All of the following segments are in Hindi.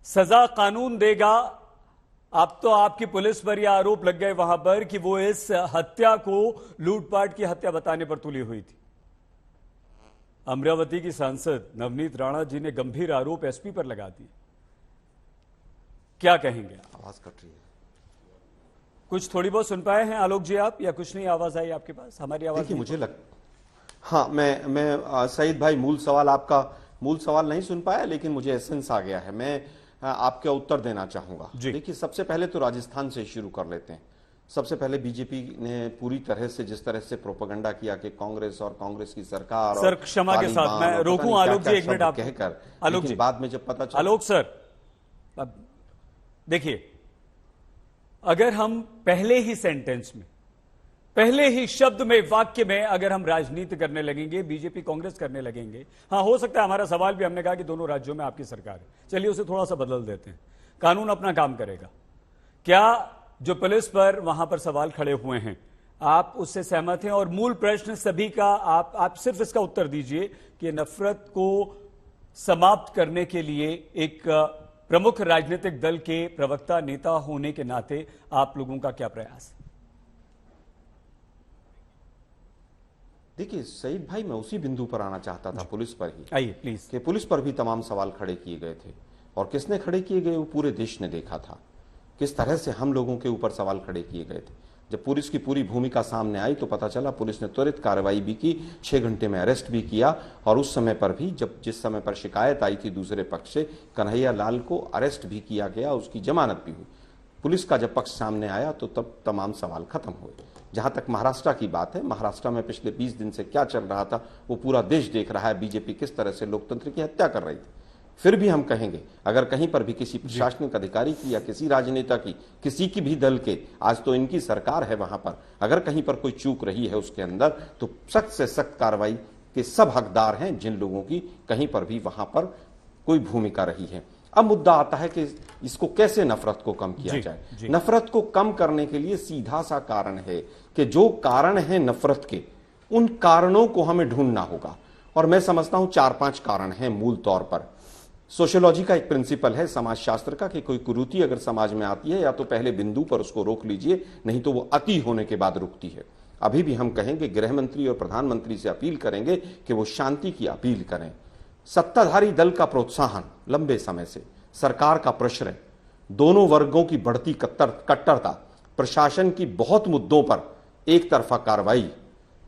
सजा कानून देगा। अब तो आपकी पुलिस पर यह आरोप लग गए वहां पर कि वो इस हत्या को लूटपाट की हत्या बताने पर तुली हुई थी। अमरावती की सांसद नवनीत राणा जी ने गंभीर आरोप एसपी पर लगा दिए। क्या कहेंगे? आवाज कट रही है। कुछ थोड़ी बहुत सुन पाए हैं आलोक जी आप, या कुछ नहीं आवाज आई आपके पास? हमारी आवाज देखिए मुझे हाँ, मैं सईद भाई मूल सवाल नहीं सुन पाया, लेकिन मुझे एसेंस आ गया है। मैं आपका उत्तर देना चाहूंगा। देखिए सबसे पहले तो राजस्थान से शुरू कर लेते हैं। सबसे पहले बीजेपी ने पूरी तरह से जिस तरह से प्रोपेगेंडा किया कि कांग्रेस और कांग्रेस की सरकार सर, क्षमा के साथ मैं रोकूं आलोक जी, एक मिनट आप कहकर, आलोक जी बाद में जब पता चला। आलोक सर देखिए, अगर हम पहले ही सेंटेंस में, पहले ही शब्द में, वाक्य में अगर हम राजनीति करने लगेंगे, बीजेपी कांग्रेस करने लगेंगे, हाँ हो सकता है हमारा सवाल भी, हमने कहा कि दोनों राज्यों में आपकी सरकार है, चलिए उसे थोड़ा सा बदल देते हैं, कानून अपना काम करेगा। क्या जो पुलिस पर वहां पर सवाल खड़े हुए हैं आप उससे सहमत हैं? और मूल प्रश्न सभी का आप सिर्फ इसका उत्तर दीजिए कि नफरत को समाप्त करने के लिए एक प्रमुख राजनीतिक दल के प्रवक्ता नेता होने के नाते आप लोगों का क्या प्रयास है? देखिए सईद भाई, मैं उसी बिंदु पर आना चाहता था, पुलिस पर ही। आइए प्लीज। कि पुलिस पर भी तमाम सवाल खड़े किए गए थे, और किसने खड़े किए गए वो पूरे देश ने देखा था। किस तरह से हम लोगों के ऊपर सवाल खड़े किए गए थे। जब पुलिस की पूरी भूमिका सामने आई तो पता चला पुलिस ने त्वरित कार्रवाई भी की, 6 घंटे में अरेस्ट भी किया, और उस समय पर भी जिस समय पर शिकायत आई थी दूसरे पक्ष से, कन्हैया लाल को अरेस्ट भी किया गया, उसकी जमानत भी हुई। पुलिस का जब पक्ष सामने आया तो तब तमाम सवाल खत्म हुए। जहां तक महाराष्ट्र की बात है, महाराष्ट्र में पिछले 20 दिन से क्या चल रहा था वो पूरा देश देख रहा है। बीजेपी किस तरह से लोकतंत्र की हत्या कर रही थी। फिर भी हम कहेंगे, अगर कहीं पर भी किसी प्रशासनिक अधिकारी की या किसी राजनेता की, किसी की भी दल के, आज तो इनकी सरकार है वहां पर, अगर कहीं पर कोई चूक रही है उसके अंदर, तो सख्त से सख्त कार्रवाई के सब हकदार हैं जिन लोगों की कहीं पर भी वहां पर कोई भूमिका रही है। अब मुद्दा आता है कि इसको कैसे नफरत को कम किया जाए। नफरत को कम करने के लिए सीधा सा कारण है कि जो कारण है नफरत के, उन कारणों को हमें ढूंढना होगा। और मैं समझता हूं 4-5 कारण हैं मूल तौर पर। सोशियोलॉजी का एक प्रिंसिपल है समाजशास्त्र का कि कोई कुरीति अगर समाज में आती है, या तो पहले बिंदु पर उसको रोक लीजिए, नहीं तो वो अति होने के बाद रुकती है। अभी भी हम कहेंगे, गृह मंत्री और प्रधानमंत्री से अपील करेंगे कि वो शांति की अपील करें। सत्ताधारी दल का प्रोत्साहन लंबे समय से, सरकार का प्रश्रय, दोनों वर्गों की बढ़ती कट्टरता, प्रशासन की बहुत मुद्दों पर एक तरफा कार्रवाई,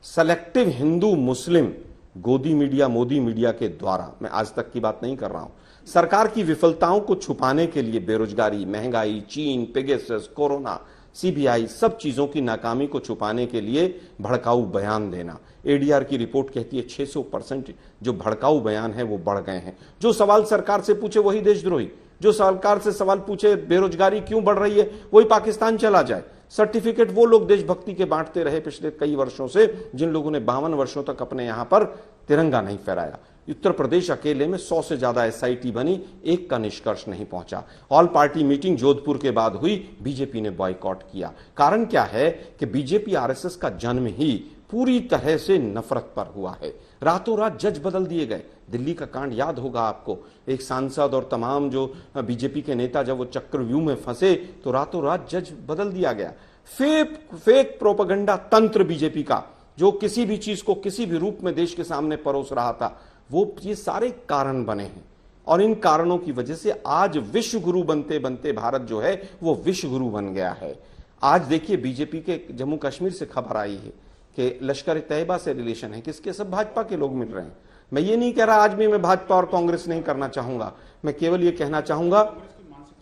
सेलेक्टिव हिंदू मुस्लिम गोदी मीडिया, मोदी मीडिया के द्वारा, मैं आज तक की बात नहीं कर रहा हूं, सरकार की विफलताओं को छुपाने के लिए बेरोजगारी, महंगाई, चीन, पेगासस, कोरोना, सीबीआई, सब चीजों की नाकामी को छुपाने के लिए भड़काऊ बयान देना। एडीआर की रिपोर्ट कहती है 600% जो भड़काऊ बयान है वो बढ़ गए हैं। जो सवाल सरकार से पूछे वही देशद्रोही, जो सरकार से सवाल पूछे बेरोजगारी क्यों बढ़ रही है वही पाकिस्तान चला जाए। सर्टिफिकेट वो लोग देशभक्ति के बांटते रहे पिछले कई वर्षों से जिन लोगों ने 52 वर्षों तक अपने यहां पर तिरंगा नहीं फहराया। उत्तर प्रदेश अकेले में 100 से ज्यादा एसआईटी बनी, एक का निष्कर्ष नहीं पहुंचा। ऑल पार्टी मीटिंग जोधपुर के बाद हुई, बीजेपी ने बॉयकॉट किया। कारण क्या है कि बीजेपी आरएसएस का जन्म ही पूरी तरह से नफरत पर हुआ है। रातों रात जज बदल दिए गए। दिल्ली का कांड याद होगा आपको, एक सांसद और तमाम जो बीजेपी के नेता जब वो चक्रव्यूह में फंसे तो रातों रात जज बदल दिया गया। फेक प्रोपेगेंडा तंत्र बीजेपी का, जो किसी भी चीज को किसी भी रूप में देश के सामने परोस रहा था, वो ये सारे कारण बने हैं। और इन कारणों की वजह से आज विश्व गुरु बनते बनते भारत जो है वो विश्व गुरु बन गया है। आज देखिए बीजेपी के जम्मू कश्मीर से खबर आई है कि लश्कर तैयबा से रिलेशन है, किसके? सब भाजपा के लोग मिल रहे हैं। मैं ये नहीं कह रहा आज भी मैं भाजपा और कांग्रेस नहीं करना चाहूंगा, मैं केवल ये कहना चाहूंगा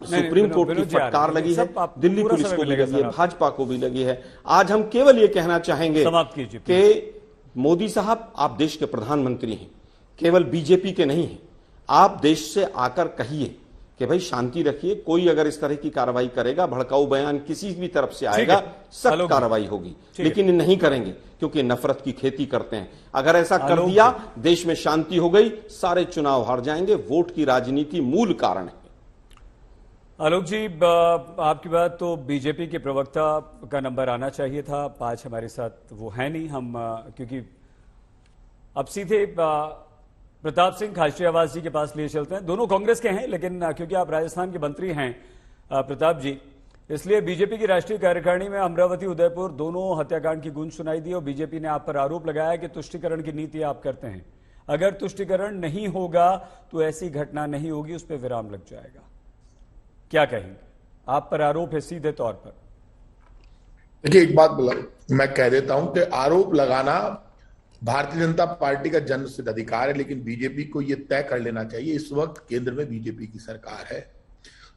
सुप्रीम कोर्ट की फटकार लगी है, दिल्ली पुलिस को भी लगी है, भाजपा को भी लगी है। आज हम केवल ये कहना चाहेंगे कि मोदी साहब आप देश के प्रधानमंत्री हैं, केवल बीजेपी के नहीं हैं। आप देश से आकर कहिए कि भाई शांति रखिए, कोई अगर इस तरह की कार्रवाई करेगा, भड़काऊ बयान किसी भी तरफ से आएगा, सख्त कार्रवाई होगी। लेकिन नहीं करेंगे क्योंकि नफरत की खेती करते हैं। अगर ऐसा कर दिया, देश में शांति हो गई, सारे चुनाव हार जाएंगे। वोट की राजनीति मूल कारण है। आलोक जी, आपकी बात तो बीजेपी के प्रवक्ता का नंबर आना चाहिए था, आज हमारे साथ वो है नहीं। हम क्योंकि अब सीधे प्रताप सिंह खाचरियावास जी के पास लिए चलते हैं। दोनों कांग्रेस के हैं, लेकिन क्योंकि आप राजस्थान के मंत्री हैं प्रताप जी, इसलिए बीजेपी की राष्ट्रीय कार्यकारिणी में अमरावती उदयपुर दोनों हत्याकांड की गूंज सुनाई दी और बीजेपी ने आप पर आरोप लगाया कि तुष्टीकरण की नीति आप करते हैं। अगर तुष्टीकरण नहीं होगा तो ऐसी घटना नहीं होगी, उस पर विराम लग जाएगा। क्या कहेंगे? आप पर आरोप है सीधे तौर पर। देखिए, एक बात मैं कह देता हूं कि आरोप लगाना भारतीय जनता पार्टी का जन्मसिद्ध अधिकार है, लेकिन बीजेपी को यह तय कर लेना चाहिए, इस वक्त केंद्र में बीजेपी की सरकार है।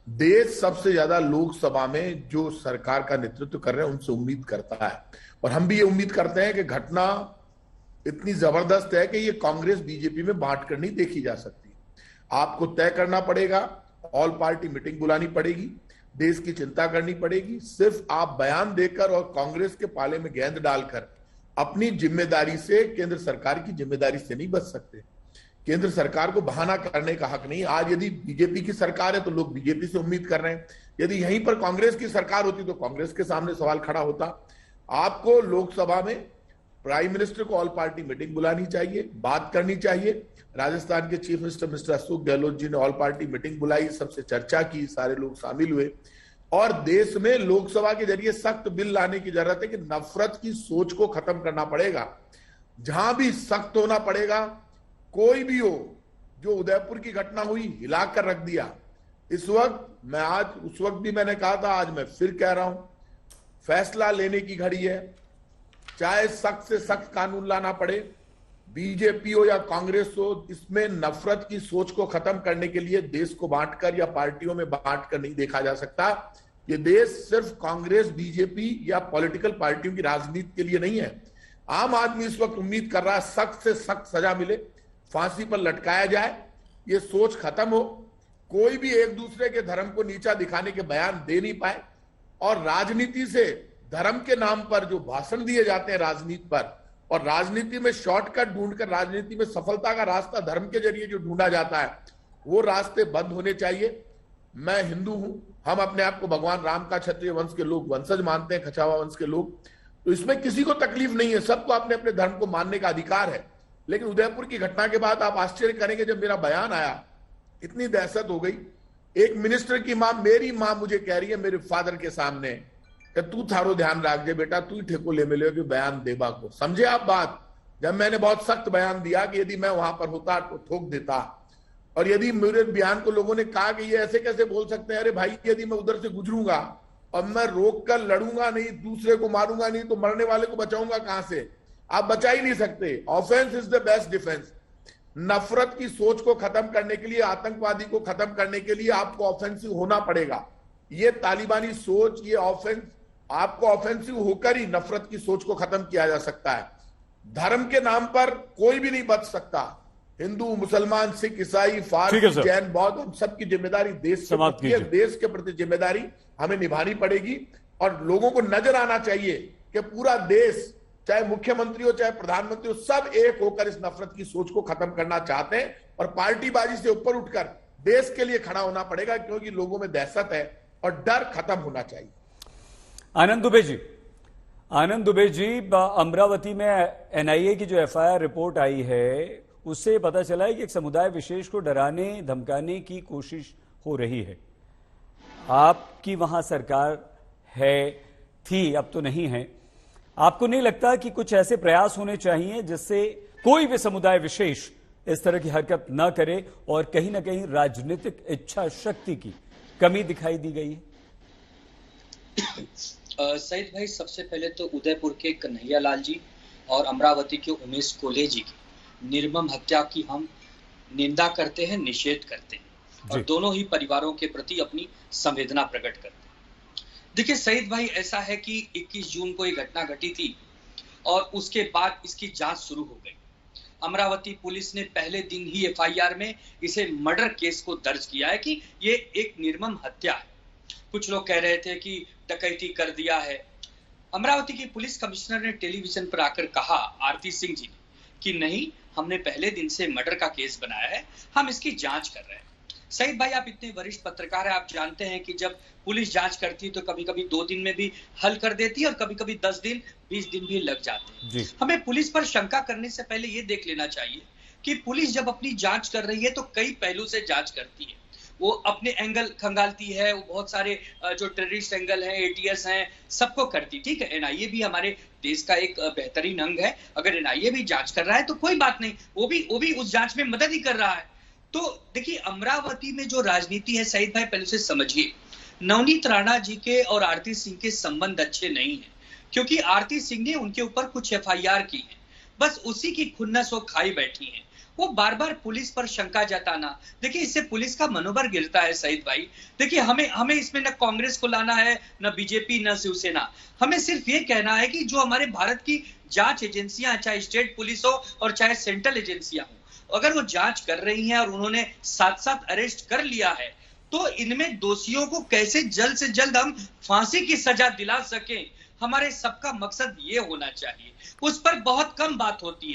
देश सबसे ज्यादा लोकसभा में जो सरकार का नेतृत्व कर रहे हैं उनसे उम्मीद करता है, और हम भी ये उम्मीद करते हैं कि घटना इतनी जबरदस्त है कि ये कांग्रेस बीजेपी में बांट कर नहीं देखी जा सकती। आपको तय करना पड़ेगा, ऑल पार्टी मीटिंग बुलानी पड़ेगी, देश की चिंता करनी पड़ेगी। सिर्फ आप बयान देकर और कांग्रेस के पाले में गेंद डालकर अपनी जिम्मेदारी से, केंद्र सरकार की जिम्मेदारी से नहीं बच सकते। केंद्र सरकार को बहाना करने का हक नहीं। आज यदि बीजेपी की सरकार है तो लोग बीजेपी से उम्मीद कर रहे हैं, यदि यहीं पर कांग्रेस की सरकार होती तो कांग्रेस के सामने सवाल खड़ा होता। आपको लोकसभा में प्राइम मिनिस्टर को ऑल पार्टी मीटिंग बुलानी चाहिए, बात करनी चाहिए। राजस्थान के chief minister mister Ashok Gehlot ji ने ऑल पार्टी मीटिंग बुलाई, सबसे चर्चा की, सारे लोग शामिल हुए, और देश में लोकसभा के जरिए सख्त बिल लाने की जरूरत है कि नफरत की सोच को खत्म करना पड़ेगा। जहां भी सख्त होना पड़ेगा, कोई भी हो। जो उदयपुर की घटना हुई, हिलाकर रख दिया। इस वक्त मैं आज, उस वक्त भी मैंने कहा था, आज मैं फिर कह रहा हूं, फैसला लेने की घड़ी है। चाहे सख्त से सख्त कानून लाना पड़े, बीजेपी हो या कांग्रेस हो, इसमें नफरत की सोच को खत्म करने के लिए देश को बांटकर या पार्टियों में बांटकर नहीं देखा जा सकता। ये देश सिर्फ कांग्रेस, बीजेपी या पॉलिटिकल पार्टियों की राजनीति के लिए नहीं है। आम आदमी इस वक्त उम्मीद कर रहा है सख्त से सख्त सजा मिले, फांसी पर लटकाया जाए, ये सोच खत्म हो, कोई भी एक दूसरे के धर्म को नीचा दिखाने के बयान दे नहीं पाए, और राजनीति से, धर्म के नाम पर जो भाषण दिए जाते हैं राजनीति पर, और राजनीति में शॉर्टकट ढूंढकर राजनीति में सफलता का रास्ता धर्म के जरिए जो ढूंढा जाता है, वो रास्ते बंद होने चाहिए। मैं हिंदू हूं, हम अपने आप को भगवान राम का क्षत्रिय वंश के लोग वंशज मानते हैं, खचावा वंश के लोग, तो इसमें किसी को तकलीफ नहीं है, सबको अपने अपने धर्म को मानने का अधिकार है। लेकिन उदयपुर की घटना के बाद आप आश्चर्य करेंगे, जब मेरा बयान आया इतनी दहशत हो गई। एक मिनिस्टर की मां, मेरी मां मुझे कह रही है मेरे फादर के सामने कि तू थारो ध्यान रख जे बेटा, तू ही ठेको ले मिले कि बयान देबा को। समझे आप बात? जब मैंने बहुत सख्त बयान दिया कि यदि मैं वहां पर होता तो ठोक देता, और यदि मेरे बयान को लोगों ने कहा कि ये ऐसे कैसे बोल सकते हैं, अरे भाई यदि मैं उधर से गुजरूंगा और मैं रोक कर लड़ूंगा नहीं, दूसरे को मारूंगा नहीं, तो मरने वाले को बचाऊंगा कहां से? आप बचा ही नहीं सकते। Offence is the best defence. नफरत की सोच को खत्म करने के लिए, आतंकवादी को खत्म करने के लिए आपको ऑफेंसिव होना पड़ेगा। ये तालिबानी सोच, ये ऑफेंस, आपको ऑफेंसिव होकर ही नफरत की सोच को खत्म किया जा सकता है। धर्म के नाम पर कोई भी नहीं बच सकता। हिंदू, मुसलमान, सिख, ईसाई, फारसी, जैन, बौद्ध, हम सबकी जिम्मेदारी देश के प्रति है। देश के प्रति जिम्मेदारी हमें निभानी पड़ेगी, और लोगों को नजर आना चाहिए कि पूरा देश, चाहे मुख्यमंत्री हो चाहे प्रधानमंत्री हो, सब एक होकर इस नफरत की सोच को खत्म करना चाहते हैं, और पार्टीबाजी से ऊपर उठकर देश के लिए खड़ा होना पड़ेगा, क्योंकि लोगों में दहशत है और डर खत्म होना चाहिए। आनंद दुबे जी, अमरावती में एनआईए की जो एफआईआर रिपोर्ट आई है, उससे पता चला है कि एक समुदाय विशेष को डराने धमकाने की कोशिश हो रही है। आपकी वहां सरकार है, थी, अब तो नहीं है। आपको नहीं लगता कि कुछ ऐसे प्रयास होने चाहिए जिससे कोई भी समुदाय विशेष इस तरह की हरकत न करे, और कहीं ना कहीं राजनीतिक इच्छा शक्ति की कमी दिखाई दी गई है? सईद भाई, सबसे पहले तो उदयपुर के कन्हैया लाल जी और अमरावती के उमेश कोले जी की निर्मम हत्या की हम निंदा करते हैं, निषेध करते हैं, और दोनों ही परिवारों के प्रति अपनी संवेदना प्रकट करते हैं। देखिए सईद भाई, ऐसा है कि 21 जून को ये घटना घटी थी, और उसके बाद इसकी जांच शुरू हो गई। अमरावती पुलिस ने पहले दिन ही एफआईआर में इसे मर्डर केस को दर्ज किया है कि ये एक निर्मम हत्या है। कुछ लोग कह रहे थे कि डकैती कर दिया है। अमरावती की पुलिस कमिश्नर ने टेलीविजन पर आकर कहा, आरती सिंह जी ने, कि नहीं, हमने पहले दिन से मर्डर का केस बनाया है, हम इसकी जांच कर रहे हैं। सईद भाई, आप इतने वरिष्ठ पत्रकार हैं, आप जानते हैं कि जब पुलिस जांच करती है तो कभी कभी 2 दिन में भी हल कर देती है, और कभी कभी 10 दिन 20 दिन भी लग जाते हैं। हमें पुलिस पर शंका करने से पहले ये देख लेना चाहिए कि पुलिस जब अपनी जांच कर रही है तो कई पहलू से जांच करती है। वो अपने एंगल खंगालती है, वो बहुत सारे जो टेररिस्ट एंगल हैं, एटीएस हैं, सबको करती। ठीक है, एनआईए भी हमारे देश का एक बेहतरीन अंग है। अगर एनआईए भी जांच कर रहा है तो कोई बात नहीं, वो भी उस जांच में मदद ही कर रहा है। तो देखिए, अमरावती में जो राजनीति है सईद भाई, पहले से समझिए, नवनीत राणा जी के और आरती सिंह के संबंध अच्छे नहीं है, क्योंकि आरती सिंह ने उनके ऊपर कुछ एफआईआर की है, बस उसी की खुन्नस वो खाई बैठी है। वो बार बार पुलिस पर शंका जताना, देखिए इससे पुलिस का मनोबल गिरता है सईद भाई। देखिए, हमें इसमें न कांग्रेस को लाना है, न बीजेपी, न शिवसेना। हमें सिर्फ ये कहना है कि जो हमारे भारत की जांच एजेंसियां, चाहे स्टेट पुलिस हो और चाहे सेंट्रल एजेंसियां हो, अगर वो जांच कर रही हैं और उन्होंने साथ साथ अरेस्ट कर लिया है, तो इनमें दोषियों को कैसे जल्द से जल्द हम फांसी की सजा दिला सकें, हमारे सबका मकसद ये होना चाहिए। उस पर बहुत कम बात होती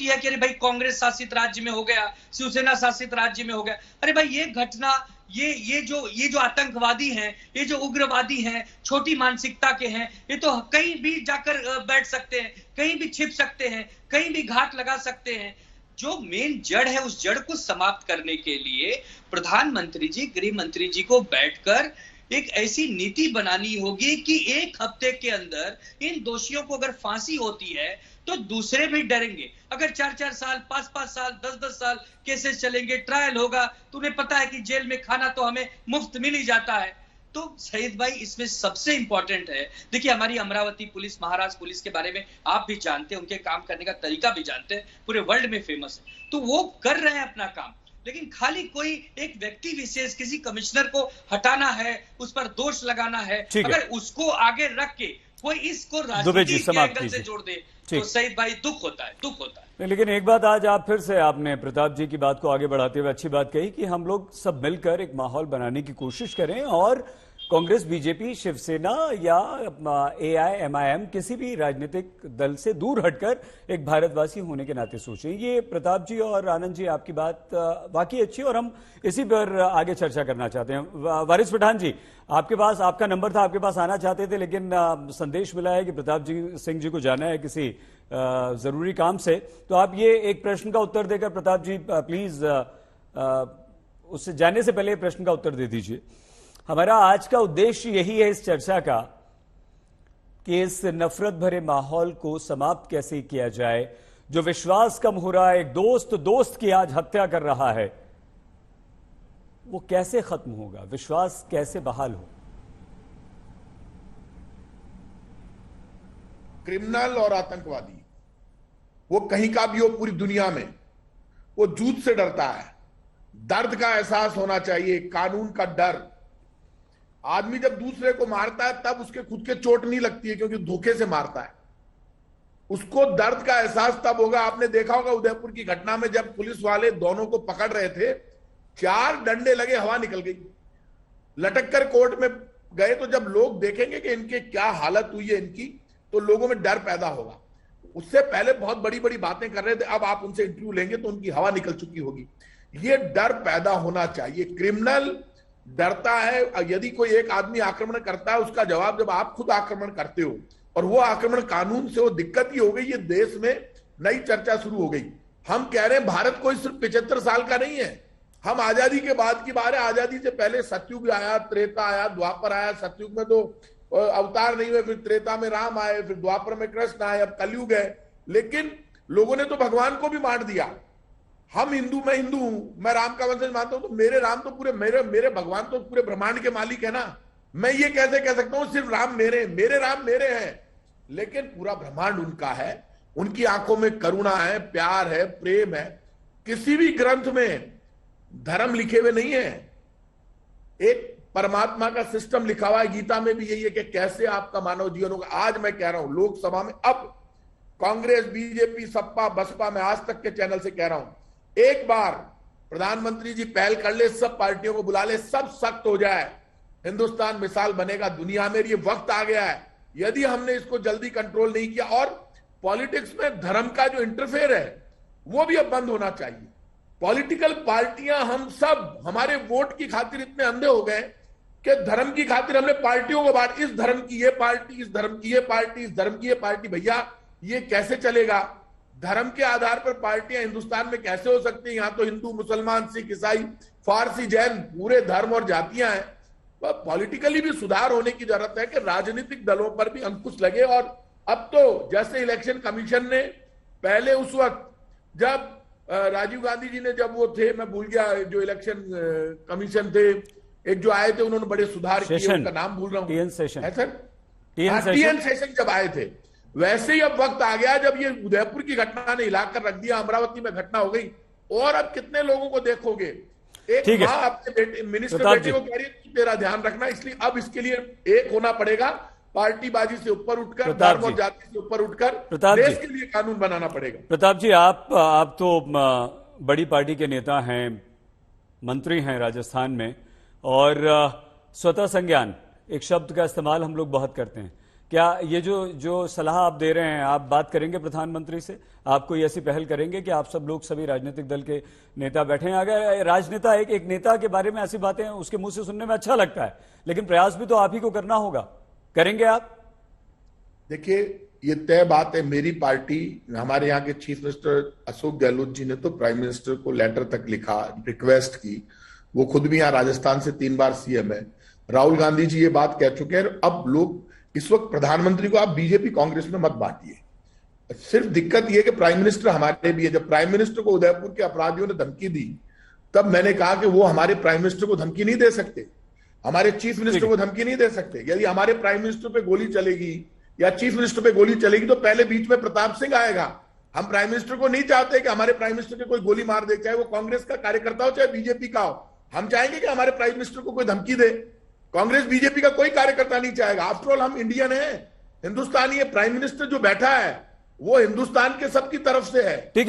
है कि अरे भाई कांग्रेस शासित राज्य में हो गया, शिवसेना शासित राज्य में हो गया। अरे भाई, ये घटना, ये जो आतंकवादी हैं, ये जो उग्रवादी हैं, छोटी मानसिकता के हैं, ये तो कहीं भी जाकर बैठ सकते हैं, कहीं भी छिप सकते हैं, कहीं भी घात लगा सकते हैं। जो मेन जड़ है, उस जड़ को समाप्त करने के लिए प्रधानमंत्री जी, गृह मंत्री जी को बैठकर एक ऐसी नीति बनानी होगी कि एक हफ्ते के अंदर इन दोषियों को अगर फांसी होती है तो दूसरे भी डरेंगे। अगर 4-4 साल, 5-5 साल, 10-10 साल केसेस चलेंगे, ट्रायल होगा, तो उन्हें पता है कि जेल में खाना तो हमें मुफ्त मिल ही जाता है। तो सईद भाई, इसमें सबसे इंपॉर्टेंट है, देखिए हमारी अमरावती पुलिस, महाराष्ट्र पुलिस के बारे में आप भी जानते हैं, उनके काम करने का तरीका भी जानते हैं, पूरे वर्ल्ड में फेमस है। तो वो कर रहे हैं अपना काम, लेकिन खाली कोई एक व्यक्ति विशेष, किसी कमिश्नर को हटाना है, उस पर दोष लगाना है, अगर उसको आगे रख के कोई इसको राजनीति के एंगल से जोड़ दे तो सईद भाई दुख होता है। लेकिन एक बात आज आप फिर से आपने प्रताप जी की बात को आगे बढ़ाते हुए अच्छी बात कही कि हम लोग सब मिलकर एक माहौल बनाने की कोशिश करें और कांग्रेस, बीजेपी, शिवसेना या एआईएमआईएम किसी भी राजनीतिक दल से दूर हटकर एक भारतवासी होने के नाते सोचें। ये प्रताप जी और आनंद जी, आपकी बात वाकई अच्छी और हम इसी पर आगे चर्चा करना चाहते हैं। वारिस पठान जी, आपके पास आपका नंबर था, आपके पास आना चाहते थे, लेकिन संदेश मिला है कि प्रताप जी सिंह जी को जाना है किसी जरूरी काम से, तो आप ये एक प्रश्न का उत्तर देकर प्रताप जी प्लीज उससे जाने से पहले प्रश्न का उत्तर दे दीजिए। हमारा आज का उद्देश्य यही है इस चर्चा का कि इस नफरत भरे माहौल को समाप्त कैसे किया जाए। जो विश्वास कम हो रहा है, एक दोस्त की आज हत्या कर रहा है, वो कैसे खत्म होगा, विश्वास कैसे बहाल हो? क्रिमिनल और आतंकवादी, वो कहीं का भी हो पूरी दुनिया में, वो झूठ से डरता है। दर्द का एहसास होना चाहिए, कानून का डर। आदमी जब दूसरे को मारता है तब उसके खुद के चोट नहीं लगती है, क्योंकि धोखे से मारता है। उसको दर्द का एहसास तब होगा। आपने देखा होगा उदयपुर की घटना में, जब पुलिस वाले दोनों को पकड़ रहे थे, 4 डंडे लगे, हवा निकल गई, लटक कर कोर्ट में गए। तो जब लोग देखेंगे कि इनके क्या हालत हुई है इनकी, तो लोगों में डर पैदा होगा। उससे पहले बहुत बड़ी बड़ी बातें कर रहे थे, अब आप उनसे इंटरव्यू लेंगे तो उनकी हवा निकल चुकी होगी। ये डर पैदा होना चाहिए। क्रिमिनल डरता है। यदि कोई एक आदमी आक्रमण करता है, उसका जवाब जब आप खुद आक्रमण करते हो, और वो आक्रमण कानून से, वो दिक्कत ही हो गई। ये देश में नई चर्चा शुरू हो गई। हम कह रहे हैं भारत कोई सिर्फ 75 साल का नहीं है। हम आजादी के बाद की बात है। आजादी से पहले सतयुग आया, त्रेता आया, द्वापर आया। सतयुग में तो अवतार नहीं हुए, फिर त्रेता में राम आए, फिर द्वापर में कृष्ण आए, अब कलयुग है। लेकिन लोगों ने तो भगवान को भी मार दिया। हम हिंदू, मैं हिंदू हूं, मैं राम का वंशज मानता हूं, तो मेरे राम तो पूरे, मेरे भगवान तो पूरे ब्रह्मांड के मालिक है ना। मैं ये कैसे कह सकता हूं सिर्फ राम मेरे राम मेरे हैं? लेकिन पूरा ब्रह्मांड उनका है। उनकी आंखों में करुणा है, प्यार है, प्रेम है। किसी भी ग्रंथ में धर्म लिखे हुए नहीं है। एक परमात्मा का सिस्टम लिखा हुआ है। गीता में भी यही है कि कैसे आपका मानव जीवन होगा। आज मैं कह रहा हूं लोकसभा में, अब कांग्रेस, बीजेपी, सपा, बसपा, मैं आज तक के चैनल से कह रहा हूं, एक बार प्रधानमंत्री जी पहल कर ले, सब पार्टियों को बुला ले, सब सख्त हो जाए, हिंदुस्तान मिसाल बनेगा दुनिया में। ये वक्त आ गया है। यदि हमने इसको जल्दी कंट्रोल नहीं किया, और पॉलिटिक्स में धर्म का जो इंटरफेयर है वो भी अब बंद होना चाहिए। पॉलिटिकल पार्टियां, हम सब हमारे वोट की खातिर इतने अंधे हो गए कि धर्म की खातिर हमने पार्टियों को बांट, इस धर्म की ये पार्टी, इस धर्म की ये पार्टी, इस धर्म की ये पार्टी। भैया ये कैसे चलेगा? धर्म के आधार पर पार्टियां हिंदुस्तान में कैसे हो सकती हैं? यहाँ तो हिंदू, मुसलमान, सिख, ईसाई, फारसी, जैन, पूरे धर्म और जातियां हैं। पॉलिटिकली भी सुधार होने की जरूरत है कि राजनीतिक दलों पर भी अंकुश लगे। और अब तो जैसे इलेक्शन कमीशन ने पहले उस वक्त जब राजीव गांधी जी ने जब वो थे, मैं भूल गया जो इलेक्शन कमीशन थे, एक जो आए थे उन्होंने बड़े सुधार किए, उनका नाम भूल रहा हूं, टीएन सेशन, है सर, टीएन सेशन जब आए थे, वैसे ही अब वक्त आ गया जब ये उदयपुर की घटना ने हिलाकर रख दिया, अमरावती में घटना हो गई, और अब कितने लोगों को देखोगे? एक माँ अपने बेटे मिनिस्टर बेटे को कह रही है तेरा ध्यान रखना, इसलिए अब इसके लिए एक होना पड़ेगा, पार्टीबाजी से ऊपर उठकर, धर्म और जाति से ऊपर उठकर देश के लिए कानून बनाना पड़ेगा। प्रताप जी, आप तो बड़ी पार्टी के नेता हैं, मंत्री हैं राजस्थान में, और स्वतः संज्ञान एक शब्द का इस्तेमाल हम लोग बहुत करते हैं। क्या ये जो सलाह आप दे रहे हैं, आप बात करेंगे प्रधानमंत्री से? आप कोई ऐसी पहल करेंगे कि आप सब लोग, सभी राजनीतिक दल के नेता बैठे हैं? अगर राजनेता एक नेता के बारे में ऐसी बातें उसके मुंह से सुनने में अच्छा लगता है, लेकिन प्रयास भी तो आप ही को करना होगा, करेंगे आप? देखिए, ये तय बात है, मेरी पार्टी, हमारे यहाँ के चीफ मिनिस्टर अशोक गहलोत जी ने तो प्राइम मिनिस्टर को लेटर तक लिखा, रिक्वेस्ट की, वो खुद भी यहाँ राजस्थान से 3 बार सीएम है। राहुल गांधी जी ये बात कह चुके हैं। अब लोग इस वक्त प्रधानमंत्री को आप बीजेपी कांग्रेस में मत बांटिए। सिर्फ दिक्कत यह कि प्राइम मिनिस्टर हमारे भी है। जब प्राइम मिनिस्टर को उदयपुर के अपराधियों ने धमकी दी, तब मैंने कहा कि वो हमारे प्राइम मिनिस्टर को धमकी नहीं दे सकते, हमारे चीफ मिनिस्टर को धमकी नहीं दे सकते। यदि हमारे प्राइम मिनिस्टर पे गोली चलेगी या चीफ मिनिस्टर पे गोली चलेगी तो पहले बीच में प्रताप सिंह आएगा। हम प्राइम मिनिस्टर को नहीं चाहते कि हमारे प्राइम मिनिस्टर के कोई गोली मार दे, चाहे वो कांग्रेस का कार्यकर्ता हो चाहे बीजेपी का हो। हम चाहेंगे कि हमारे प्राइम मिनिस्टर को कोई धमकी दे। कांग्रेस बीजेपी का कोई कार्यकर्ता नहीं चाहेगा। आफ्टर ऑल हम इंडियन है, हिंदुस्तानी है। प्राइम मिनिस्टर जो बैठा है वो हिंदुस्तान के सबकी तरफ से है।